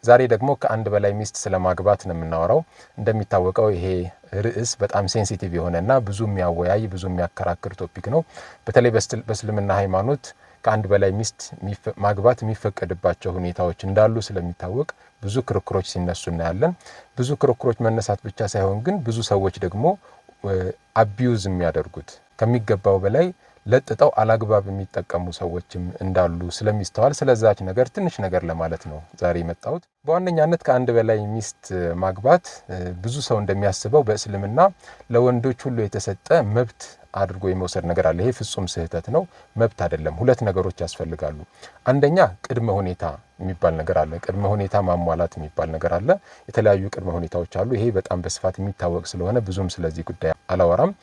ዛሬ ደግሞ ከአንድ በላይ ሚስት ስለማግባት ነው የምናወራው። እንደሚታወቀው ይሄ ርዕስ በጣም ሴንሲቲቭ የሆነና ብዙ የሚያወያይ ብዙ የሚያከራክር ቶፒክ ነው። በተለይ በእስልምና ሃይማኖት ከአንድ በላይ ሚስት ማግባት የሚፈቀድባቸው ሁኔታዎች እንዳሉ ስለሚታወቅ ብዙ ክርክሮች ሲነሱ እናያለን። ብዙ ክርክሮች መነሳት ብቻ ሳይሆን ግን ብዙ ሰዎች ደግሞ አቢዩዝ የሚያደርጉት ከሚገባው በላይ ለጥጠው አላግባብ የሚጠቀሙ ሰዎችም እንዳሉ ስለሚስተዋል ስለዛች ነገር ትንሽ ነገር ለማለት ነው ዛሬ የመጣሁት። በዋነኛነት ከአንድ በላይ ሚስት ማግባት ብዙ ሰው እንደሚያስበው በእስልምና ለወንዶች ሁሉ የተሰጠ መብት አድርጎ የመውሰድ ነገር አለ። ይሄ ፍጹም ስህተት ነው። መብት አይደለም። ሁለት ነገሮች ያስፈልጋሉ። አንደኛ ቅድመ ሁኔታ የሚባል ነገር አለ። ቅድመ ሁኔታ ማሟላት የሚባል ነገር አለ። የተለያዩ ቅድመ ሁኔታዎች አሉ። ይሄ በጣም በስፋት የሚታወቅ ስለሆነ ብዙም ስለዚህ ጉዳይ አላወራም።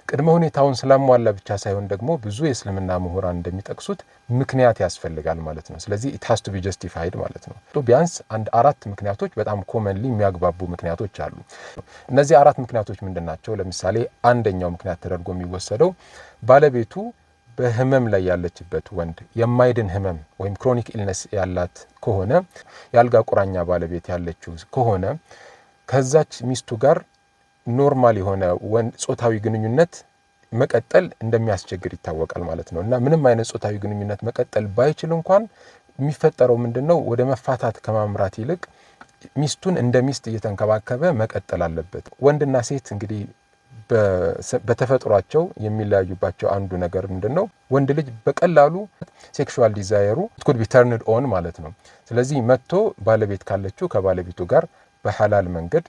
ቅድመ ሁኔታውን ስላሟላ ብቻ ሳይሆን ደግሞ ብዙ የእስልምና ምሁራን እንደሚጠቅሱት ምክንያት ያስፈልጋል ማለት ነው። ስለዚህ it has to be justified ማለት ነው። ቢያንስ አንድ 4 ምክንያቶች በጣም ኮመንሊ የሚያግባቡ ምክንያቶች አሉ። እነዚህ 4 ምክንያቶች ምንድናቸው? ለምሳሌ አንደኛው ምክንያት ተደርጎ የሚወሰደው ባለቤቱ በህመም ላይ ያለችበት ወንድ የማይድን ህመም ወይም ክሮኒክ ኢልነስ ያላት ከሆነ ያልጋ ቁራኛ ባለቤት ያለችው ከሆነ ከዛች ሚስቱ ጋር ኖርማል የሆነ ጾታዊ ግንኙነት መቀጠል እንደሚያስቸግር ይታወቃል ማለት ነው። እና ምንም አይነት ጾታዊ ግንኙነት መቀጠል ባይችል እንኳን የሚፈጠረው ምንድነው? ወደ መፋታት ከማምራት ይልቅ ሚስቱን እንደ ሚስት እየተንከባከበ መቀጠል አለበት። ወንድና ሴት እንግዲህ በተፈጥሯቸው የሚለያዩባቸው አንዱ ነገር ምንድነው? ወንድ ልጅ በቀላሉ ሴክሹዋል ዲዛየሩ could be turned on ማለት ነው። ስለዚህ መጥቶ ባለቤት ካለችው ከባለቤቱ ጋር በሐላል መንገድ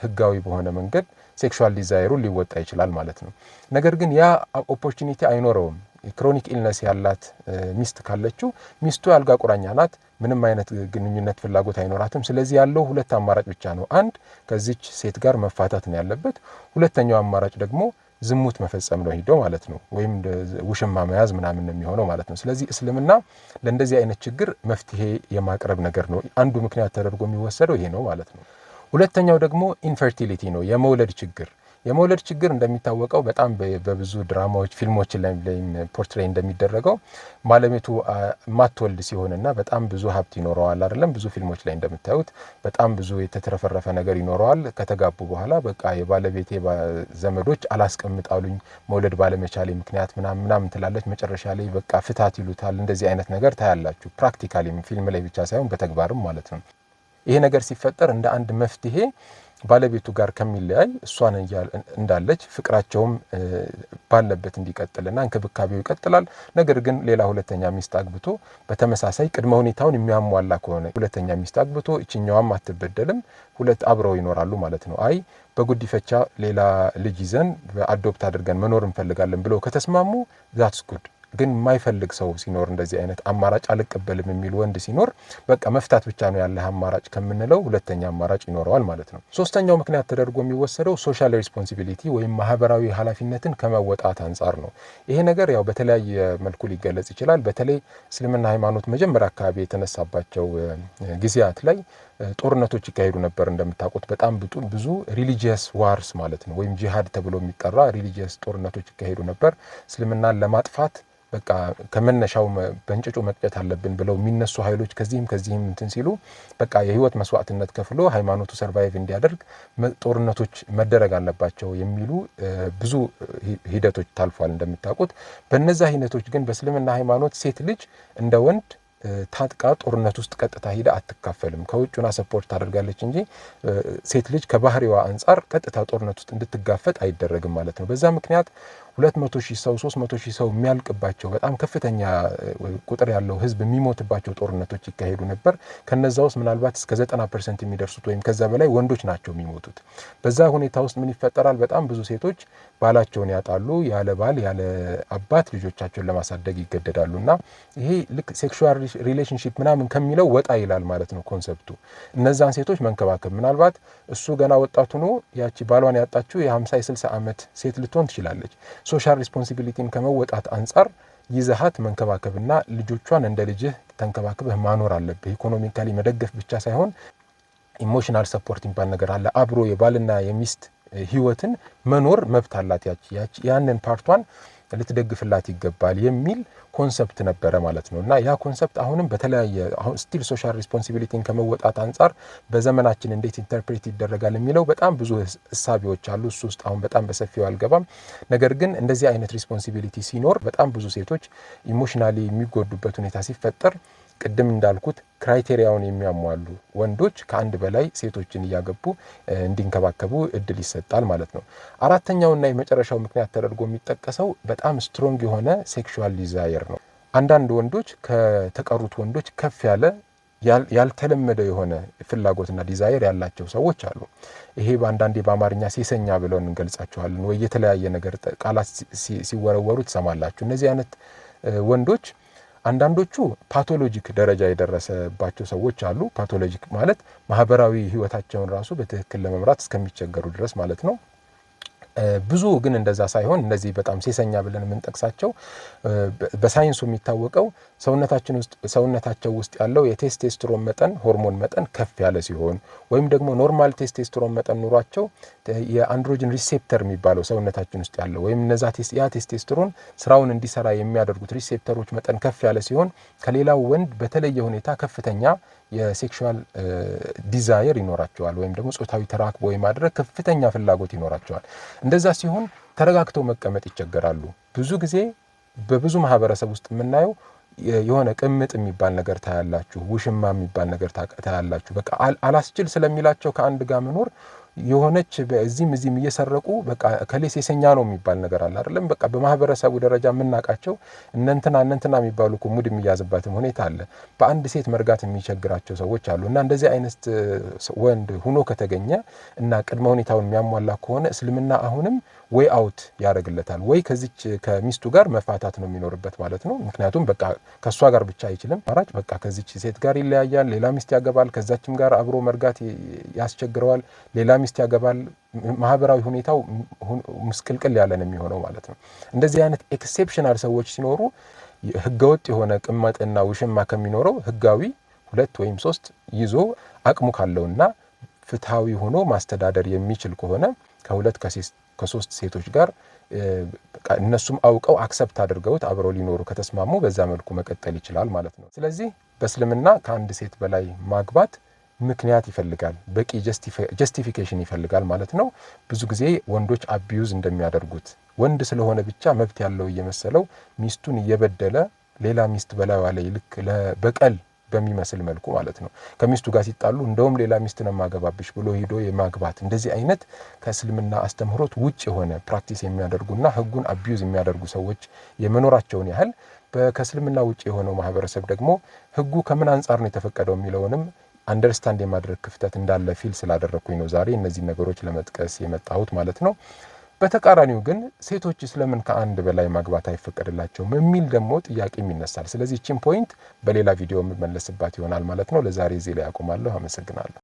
ህጋዊ በሆነ መንገድ ሴክሹዋል ዲዛይሩ ሊወጣ ይችላል ማለት ነው። ነገር ግን ያ ኦፖርቹኒቲ አይኖረውም። ክሮኒክ ኢልነስ ያላት ሚስት ካለችው ሚስቱ ያልጋ ቁራኛ ናት። ምንም አይነት ግንኙነት ፍላጎት አይኖራትም። ስለዚህ ያለው ሁለት አማራጭ ብቻ ነው። አንድ ከዚች ሴት ጋር መፋታት ነው ያለበት። ሁለተኛው አማራጭ ደግሞ ዝሙት መፈጸም ነው ሄዶ ማለት ነው። ወይም ውሽማ መያዝ ምናምን ነው የሚሆነው ማለት ነው። ስለዚህ እስልምና ለእንደዚህ አይነት ችግር መፍትሄ የማቅረብ ነገር ነው። አንዱ ምክንያት ተደርጎ የሚወሰደው ይሄ ነው ማለት ነው። ሁለተኛው ደግሞ ኢንፈርቲሊቲ ነው፣ የመውለድ ችግር። የመውለድ ችግር እንደሚታወቀው በጣም በብዙ ድራማዎች ፊልሞች ላይ ፖርትሬይ እንደሚደረገው ባለቤቱ ማትወልድ ሲሆንና በጣም ብዙ ሀብት ይኖረዋል አይደለም። ብዙ ፊልሞች ላይ እንደምታዩት በጣም ብዙ የተትረፈረፈ ነገር ይኖረዋል። ከተጋቡ በኋላ በቃ የባለቤቴ ዘመዶች አላስቀምጣሉኝ መውለድ ባለመቻሌ ምክንያት ምናምን ትላለች። መጨረሻ ላይ በቃ ፍታት ይሉታል። እንደዚህ አይነት ነገር ታያላችሁ። ፕራክቲካሊ ፊልም ላይ ብቻ ሳይሆን በተግባርም ማለት ነው። ይሄ ነገር ሲፈጠር እንደ አንድ መፍትሄ ባለቤቱ ጋር ከሚለያይ እሷን እንዳለች ፍቅራቸውም ባለበት እንዲቀጥልና እንክብካቤው ይቀጥላል። ነገር ግን ሌላ ሁለተኛ ሚስት አግብቶ በተመሳሳይ ቅድመ ሁኔታውን የሚያሟላ ከሆነ ሁለተኛ ሚስት አግብቶ እቺኛዋም አትበደልም፣ ሁለት አብረው ይኖራሉ ማለት ነው። አይ በጉዲፈቻ ሌላ ልጅ ይዘን አዶፕት አድርገን መኖር እንፈልጋለን ብለው ከተስማሙ ዛትስ ጉድ። ግን የማይፈልግ ሰው ሲኖር እንደዚህ አይነት አማራጭ አልቀበልም የሚል ወንድ ሲኖር በቃ መፍታት ብቻ ነው ያለ አማራጭ ከምንለው ሁለተኛ አማራጭ ይኖረዋል ማለት ነው። ሶስተኛው ምክንያት ተደርጎ የሚወሰደው ሶሻል ሪስፖንሲቢሊቲ ወይም ማህበራዊ ኃላፊነትን ከመወጣት አንጻር ነው። ይሄ ነገር ያው በተለያየ መልኩ ሊገለጽ ይችላል። በተለይ እስልምና ሃይማኖት መጀመሪያ አካባቢ የተነሳባቸው ጊዜያት ላይ ጦርነቶች ይካሄዱ ነበር። እንደምታውቁት በጣም ብዙ ሪሊጂየስ ዋርስ ማለት ነው ወይም ጂሃድ ተብሎ የሚጠራ ሪሊጂየስ ጦርነቶች ይካሄዱ ነበር። እስልምናን ለማጥፋት በቃ ከመነሻው በእንጭጩ መቅጨት አለብን ብለው የሚነሱ ኃይሎች ከዚህም እንትን ሲሉ በቃ የህይወት መስዋዕትነት ከፍሎ ሃይማኖቱ ሰርቫይቭ እንዲያደርግ ጦርነቶች መደረግ አለባቸው የሚሉ ብዙ ሂደቶች ታልፏል እንደምታውቁት። በእነዛ ሂደቶች ግን በእስልምና ሃይማኖት ሴት ልጅ እንደ ወንድ ታጥቃ ጦርነት ውስጥ ቀጥታ ሄዳ አትካፈልም። ከውጭና ሰፖርት ታደርጋለች እንጂ ሴት ልጅ ከባህሪዋ አንጻር ቀጥታ ጦርነት ውስጥ እንድትጋፈጥ አይደረግም ማለት ነው። በዛ ምክንያት 200,000 ሰው 300,000 ሰው የሚያልቅባቸው በጣም ከፍተኛ ቁጥር ያለው ህዝብ የሚሞትባቸው ጦርነቶች ይካሄዱ ነበር። ከነዛ ውስጥ ምናልባት እስከ 90% የሚደርሱት ወይም ከዛ በላይ ወንዶች ናቸው የሚሞቱት። በዛ ሁኔታ ውስጥ ምን ይፈጠራል? በጣም ብዙ ሴቶች ባላቸውን ያጣሉ። ያለ ባል ያለ አባት ልጆቻቸውን ለማሳደግ ይገደዳሉና ይሄ ልክ ሴክሹዋል ሪሌሽንሺፕ ምናምን ከሚለው ወጣ ይላል ማለት ነው ኮንሰፕቱ። እነዛን ሴቶች መንከባከብ ምናልባት እሱ ገና ወጣቱ ነው ያቺ ባሏን ያጣችው የ50 የ60 ዓመት ሴት ልትሆን ትችላለች። ሶሻል ሪስፖንሲቢሊቲን ከመወጣት አንጻር ይዘሃት መንከባከብና ልጆቿን እንደ ልጅህ ተንከባክበህ ማኖር አለብህ። ኢኮኖሚካሊ መደገፍ ብቻ ሳይሆን ኢሞሽናል ሰፖርት የሚባል ነገር አለ። አብሮ የባልና የሚስት ህይወትን መኖር መብት አላት ያቺ ያንን ፓርቷን ልትደግፍላት ይገባል የሚል ኮንሰፕት ነበረ ማለት ነው። እና ያ ኮንሰፕት አሁንም በተለያየ አሁን ስቲል ሶሻል ሪስፖንሲቢሊቲን ከመወጣት አንጻር በዘመናችን እንዴት ኢንተርፕሬት ይደረጋል የሚለው በጣም ብዙ እሳቤዎች አሉ። እሱ ውስጥ አሁን በጣም በሰፊው አልገባም። ነገር ግን እንደዚህ አይነት ሪስፖንሲቢሊቲ ሲኖር በጣም ብዙ ሴቶች ኢሞሽናሊ የሚጎዱበት ሁኔታ ሲፈጠር ቅድም እንዳልኩት ክራይቴሪያውን የሚያሟሉ ወንዶች ከአንድ በላይ ሴቶችን እያገቡ እንዲንከባከቡ እድል ይሰጣል ማለት ነው። አራተኛውና የመጨረሻው ምክንያት ተደርጎ የሚጠቀሰው በጣም ስትሮንግ የሆነ ሴክሹዋል ዲዛየር ነው። አንዳንድ ወንዶች ከተቀሩት ወንዶች ከፍ ያለ ያልተለመደ የሆነ ፍላጎትና ዲዛየር ያላቸው ሰዎች አሉ። ይሄ በአንዳንዴ በአማርኛ ሴሰኛ ብለው እንገልጻቸዋለን ወይ የተለያየ ነገር ቃላት ሲወረወሩ ትሰማላችሁ። እነዚህ አይነት ወንዶች አንዳንዶቹ ፓቶሎጂክ ደረጃ የደረሰባቸው ሰዎች አሉ። ፓቶሎጂክ ማለት ማህበራዊ ህይወታቸውን ራሱ በትክክል ለመምራት እስከሚቸገሩ ድረስ ማለት ነው። ብዙ ግን እንደዛ ሳይሆን እነዚህ በጣም ሴሰኛ ብለን የምንጠቅሳቸው በሳይንሱ የሚታወቀው ሰውነታቸው ውስጥ ያለው የቴስቴስትሮን መጠን ሆርሞን መጠን ከፍ ያለ ሲሆን ወይም ደግሞ ኖርማል ቴስቴስትሮን መጠን ኑሯቸው የአንድሮጅን ሪሴፕተር የሚባለው ሰውነታችን ውስጥ ያለው ወይም ያ ቴስቴስትሮን ስራውን እንዲሰራ የሚያደርጉት ሪሴፕተሮች መጠን ከፍ ያለ ሲሆን ከሌላው ወንድ በተለየ ሁኔታ ከፍተኛ የሴክሹዋል ዲዛየር ይኖራቸዋል ወይም ደግሞ ጾታዊ ተራክቦ የማድረግ ከፍተኛ ፍላጎት ይኖራቸዋል። እንደዛ ሲሆን ተረጋግተው መቀመጥ ይቸገራሉ። ብዙ ጊዜ በብዙ ማህበረሰብ ውስጥ የምናየው የሆነ ቅምጥ የሚባል ነገር ታያላችሁ፣ ውሽማ የሚባል ነገር ታያላችሁ። በቃ አላስችል ስለሚላቸው ከአንድ ጋር መኖር የሆነች በዚህም እየሰረቁ በቃ ከሌሴሰኛ ነው የሚባል ነገር አለ አይደለም። በቃ በማህበረሰቡ ደረጃ የምናቃቸው እነንትና የሚባሉ ሙድ የሚያዝባትም ሁኔታ አለ። በአንድ ሴት መርጋት የሚቸግራቸው ሰዎች አሉ። እና እንደዚህ አይነት ወንድ ሆኖ ከተገኘ እና ቅድመ ሁኔታውን የሚያሟላ ከሆነ እስልምና አሁንም ወይ አውት ያደርግለታል ወይ ከዚች ከሚስቱ ጋር መፋታት ነው የሚኖርበት ማለት ነው። ምክንያቱም በቃ ከሷ ጋር ብቻ አይችልም አራጭ በቃ ከዚች ሴት ጋር ይለያያል፣ ሌላ ሚስት ያገባል፣ ከዛችም ጋር አብሮ መርጋት ያስቸግረዋል፣ ሌላ ሚስት ያገባል። ማህበራዊ ሁኔታው ምስቅልቅል ያለ ነው የሚሆነው ማለት ነው። እንደዚህ አይነት ኤክሴፕሽናል ሰዎች ሲኖሩ ህገወጥ የሆነ ቅመጥና ውሽማ ከሚኖረው ህጋዊ 2 ወይም 3 ይዞ አቅሙ ካለውና ፍትሃዊ ሆኖ ማስተዳደር የሚችል ከሆነ ከ2 ከ3 ሴቶች ጋር እነሱም አውቀው አክሰፕት አድርገውት አብረው ሊኖሩ ከተስማሙ በዛ መልኩ መቀጠል ይችላል ማለት ነው። ስለዚህ በእስልምና ከአንድ ሴት በላይ ማግባት ምክንያት ይፈልጋል፣ በቂ ጀስቲፊኬሽን ይፈልጋል ማለት ነው። ብዙ ጊዜ ወንዶች አቢዩዝ እንደሚያደርጉት ወንድ ስለሆነ ብቻ መብት ያለው እየመሰለው ሚስቱን እየበደለ ሌላ ሚስት በላይዋ ላይ ልክ ለበቀል በሚመስል መልኩ ማለት ነው ከሚስቱ ጋር ሲጣሉ እንደውም ሌላ ሚስት ነው ማገባብሽ ብሎ ሄዶ የማግባት እንደዚህ አይነት ከእስልምና አስተምህሮት ውጭ የሆነ ፕራክቲስ የሚያደርጉና ህጉን አቢዩዝ የሚያደርጉ ሰዎች የመኖራቸውን ያህል ከእስልምና ውጭ የሆነው ማህበረሰብ ደግሞ ህጉ ከምን አንጻር ነው የተፈቀደው የሚለውንም አንደርስታንድ የማድረግ ክፍተት እንዳለ ፊል ስላደረኩኝ ነው ዛሬ እነዚህ ነገሮች ለመጥቀስ የመጣሁት ማለት ነው። በተቃራኒው ግን ሴቶች ስለምን ከአንድ በላይ ማግባት አይፈቀድላቸውም የሚል ደግሞ ጥያቄም ይነሳል። ስለዚህ እቺን ፖይንት በሌላ ቪዲዮ የምመለስባት ይሆናል ማለት ነው። ለዛሬ እዚህ ላይ አቆማለሁ። አመሰግናለሁ።